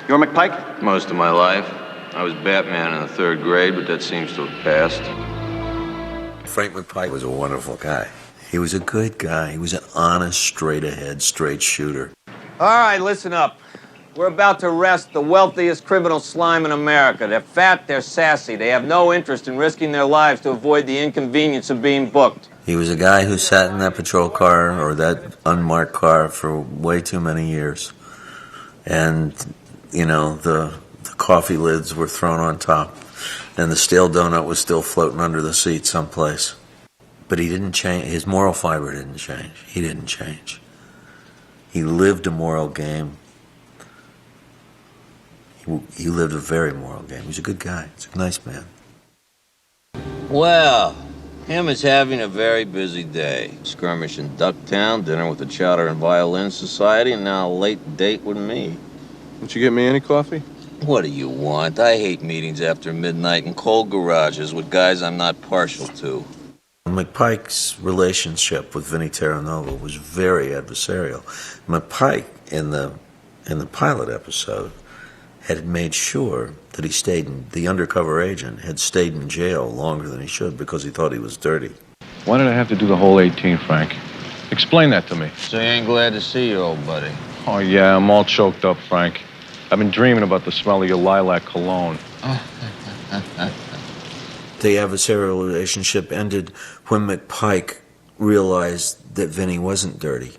You're McPike? Most of my life. I was Batman in the 3rd grade, but that seems to have passed. Frank McPike was a wonderful guy. He was a good guy. He was an honest, straight-ahead, straight shooter. All right, listen up. We're about to arrest the wealthiest criminal slime in America. They're fat, they're sassy. They have no interest in risking their lives to avoid the inconvenience of being booked. He was a guy who sat in that patrol car or that unmarked car for way too many years. And, you know, the coffee lids were thrown on top, and the stale donut was still floating under the seat someplace. But he didn't change. His moral fiber didn't change. He didn't change. He lived a moral game. He lived a very moral game. He was a good guy. He's a nice man. Well, him is having a very busy day. Skirmish in Ducktown, dinner with the Chowder and Violin Society, and now a late date with me. Didn't you get me any coffee? What do you want? I hate meetings after midnight in cold garages with guys I'm not partial to. McPike's relationship with Vinnie Terranova was very adversarial. McPike, in the pilot episode, had made sure that he stayed the undercover agent had stayed in jail longer than he should because he thought he was dirty. Why did I have to do the whole 18, Frank? Explain that to me. So you ain't glad to see you, old buddy? Oh, yeah, I'm all choked up, Frank. I've been dreaming about the smell of your lilac cologne. The adversarial relationship ended when McPike realized that Vinnie wasn't dirty,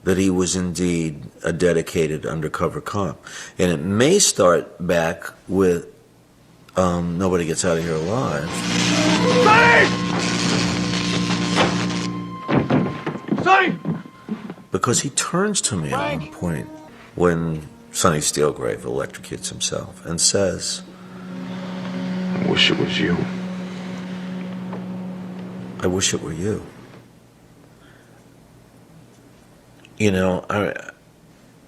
that he was indeed a dedicated undercover cop. And it may start back with Nobody Gets Out of Here Alive. Sonny! Sonny! Because he turns to me at one point when Sonny Steelgrave electrocutes himself and says, I wish it was you. I wish it were you. You know,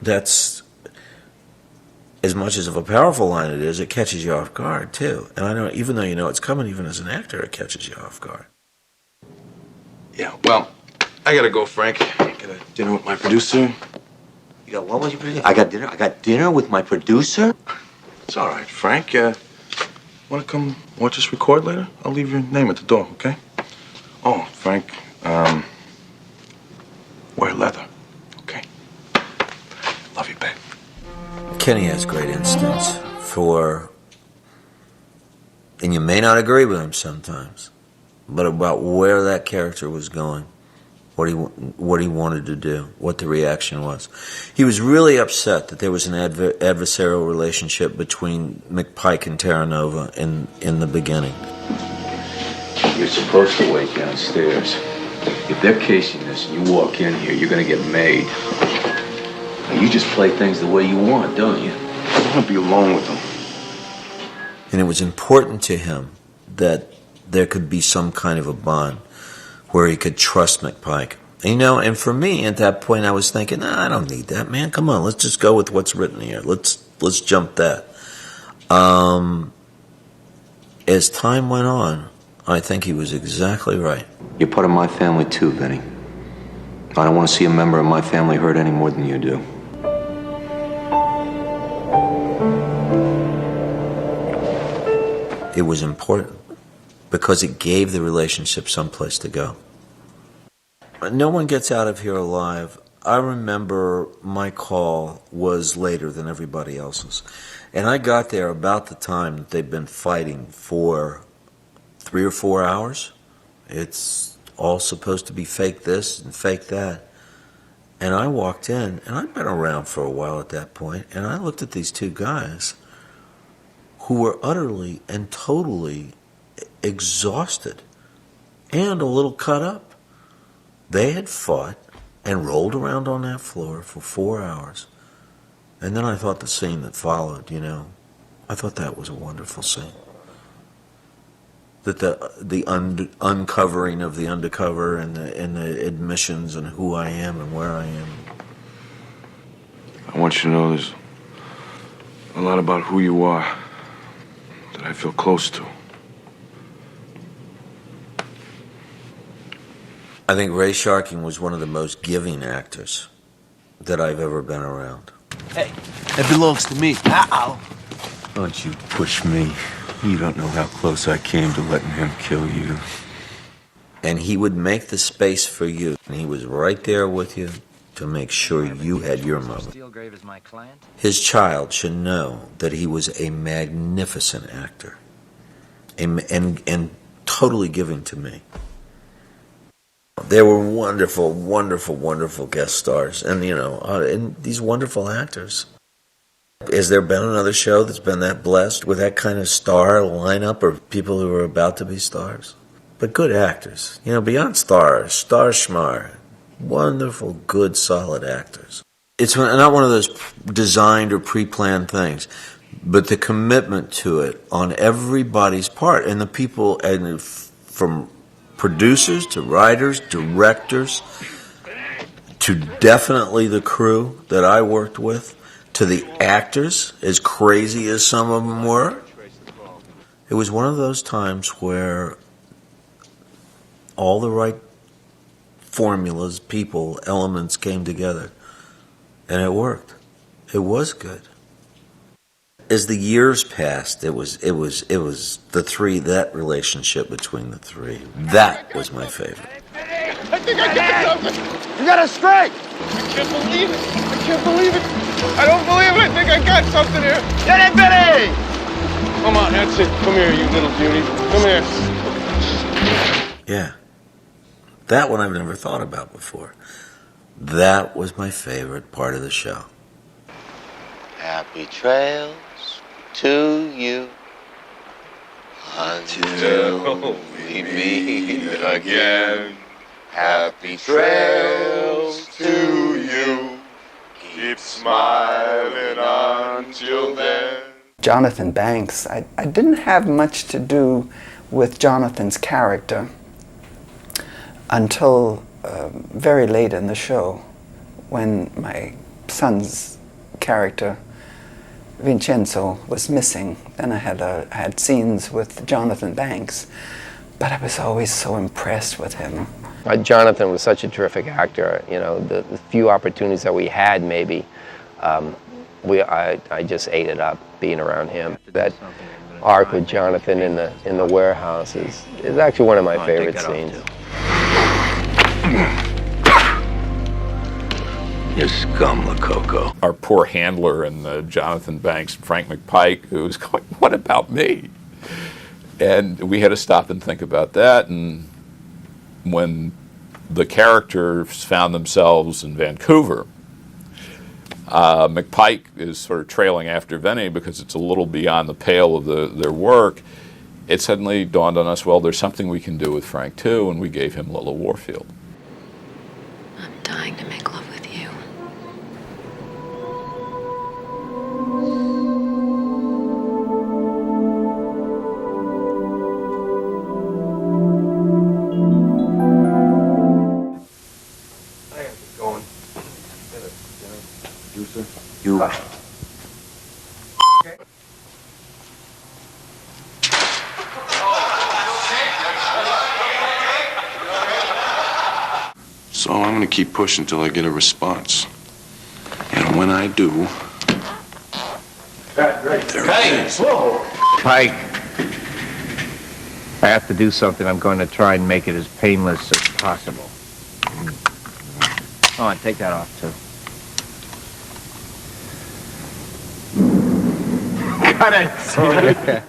that's, as much as of a powerful line it is, it catches you off guard, too. And I know, even though you know it's coming, even as an actor, it catches you off guard. Yeah, well, I gotta go, Frank. I got a dinner with my producer. You got what with your producer? I got dinner with my producer? It's all right, Frank. Want to come watch us record later? I'll leave your name at the door, okay? Oh, Frank, wear leather, okay? Love you, babe. Kenny has great instincts for, and you may not agree with him sometimes, but about where that character was going, what he wanted to do, what the reaction was. He was really upset that there was an adversarial relationship between McPike and Terranova in the beginning. You're supposed to wait downstairs. If they're casing this and you walk in here, you're gonna get made. Now, you just play things the way you want, don't you? I want to be alone with them. And it was important to him that there could be some kind of a bond where he could trust McPike. You know, and for me, at that point, I was thinking, nah, I don't need that, man. Come on, let's just go with what's written here. Let's jump that. As time went on, I think he was exactly right. You're part of my family too, Vinny. I don't want to see a member of my family hurt any more than you do. It was important because it gave the relationship someplace to go. No One Gets Out of Here Alive. I remember my call was later than everybody else's. And I got there about the time that they'd been fighting for 3 or 4 hours. It's all supposed to be fake this and fake that. And I walked in, and I'd been around for a while at that point, and I looked at these two guys who were utterly and totally exhausted and a little cut up. They had fought and rolled around on that floor for 4 hours. And then I thought the scene that followed, you know, I thought that was a wonderful scene. That the uncovering of the undercover and the admissions and who I am and where I am. I want you to know there's a lot about who you are that I feel close to. I think Ray Sharking was one of the most giving actors that I've ever been around. Hey, it belongs to me. Uh-oh. Don't you push me. You don't know how close I came to letting him kill you. And he would make the space for you. And he was right there with you to make sure you had your moment. His child should know that he was a magnificent actor and totally giving to me. There were wonderful, wonderful, wonderful guest stars and, and these wonderful actors. Has there been another show that's been that blessed with that kind of star lineup or people who are about to be stars? But good actors, beyond stars, star schmar, wonderful, good, solid actors. It's not one of those designed or pre-planned things, but the commitment to it on everybody's part, and the people, and from producers to writers, directors, to definitely the crew that I worked with, to the actors, as crazy as some of them were. It was one of those times where all the right formulas, people, elements came together, and it worked. It was good. As the years passed, it was the three, that relationship between the three. That was my favorite. I think I got something. You got a strike. I can't believe it. I can't believe it. I don't believe it. I think I got something here. Get it, Benny! Come on, that's it. Come here, you little beauty. Come here. Yeah. That one I've never thought about before. That was my favorite part of the show. Happy trails to you until we meet again. Happy trails to you. Keep smiling until then. Jonathan Banks, I didn't have much to do with Jonathan's character until very late in the show, when my son's character Vincenzo was missing. Then I had scenes with Jonathan Banks, but I was always so impressed with him. Jonathan was such a terrific actor. The few opportunities that we had, maybe, I just ate it up being around him. That arc with Jonathan in the warehouse is actually one of my favorite scenes. You scum, Lococo. Our poor handler and Jonathan Banks and Frank McPike, who was going, what about me? And we had to stop and think about that. And when the characters found themselves in Vancouver, McPike is sort of trailing after Vinny because it's a little beyond the pale of their work. It suddenly dawned on us, well, there's something we can do with Frank too, and we gave him Lilla Warfield. I'm dying to make love with you. I am going. Juicer? You. So I'm gonna keep pushing till I get a response. And when I do, there it is. Pike, I have to do something. I'm going to try and make it as painless as possible. Oh, and take that off, too. Cut it!